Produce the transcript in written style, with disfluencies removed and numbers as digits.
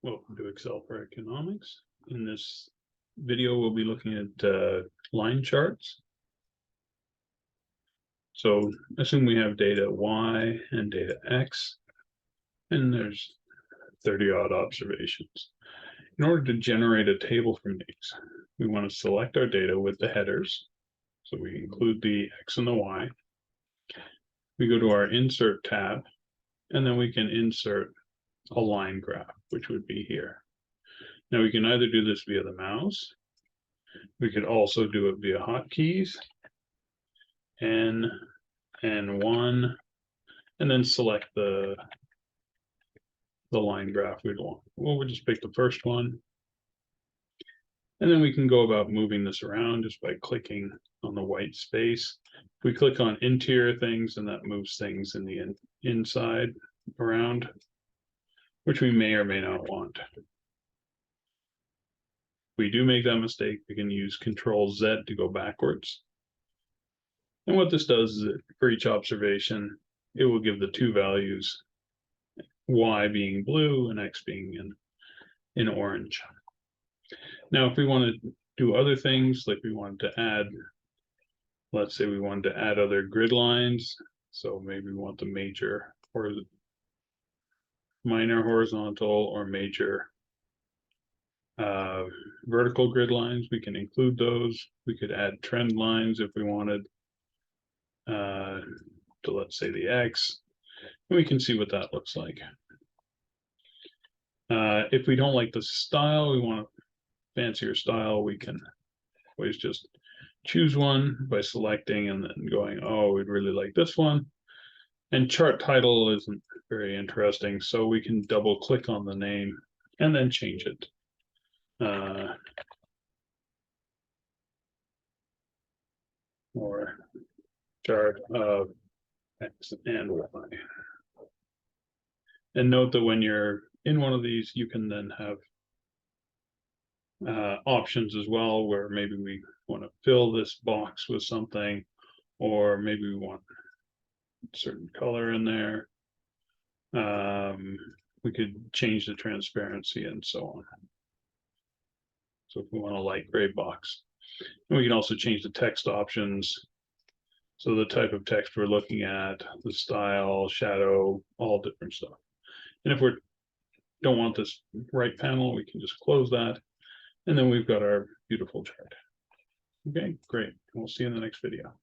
Welcome to Excel for Economics. In this video, we'll be looking at line charts. So assume we have data Y and data X, and there's 30 odd observations. In order to generate a table from these, we want to select our data with the headers. So we include the X and the Y. We go to our Insert tab, and then we can insert a line graph, which would be here. Now we can either do this via the mouse. We could also do it via hotkeys, N and 1, and then select the line graph we'd want. Well, we'll just pick the first one. And then we can go about moving this around just by clicking on the white space. If we click on interior things, and that moves things in the inside around, which we may or may not want. If we do make that mistake, we can use Control-Z to go backwards. And what this does is that for each observation, it will give the two values, Y being blue and X being in orange. Now, if we want to do other things, like we wanted to add, let's say we wanted to add other grid lines. So maybe we want the major or minor horizontal or major vertical grid lines. We can include those. We could add trend lines if we wanted to, let's say, the X, and we can see what that looks like. If we don't like the style, we want a fancier style, we can always just choose one by selecting and then going, oh, we'd really like this one. And chart title isn't very interesting, so we can double click on the name and then change it. Or chart of X and Y. And note that when you're in one of these, you can then have options as well, where maybe we want to fill this box with something, or maybe we want a certain color in there. We could change the transparency and so on. So if we want a light gray box, and we can also change the text options. So the type of text we're looking at, the style, shadow, all different stuff. And if we don't want this right panel, we can just close that. And then we've got our beautiful chart. Okay, great. We'll see you in the next video.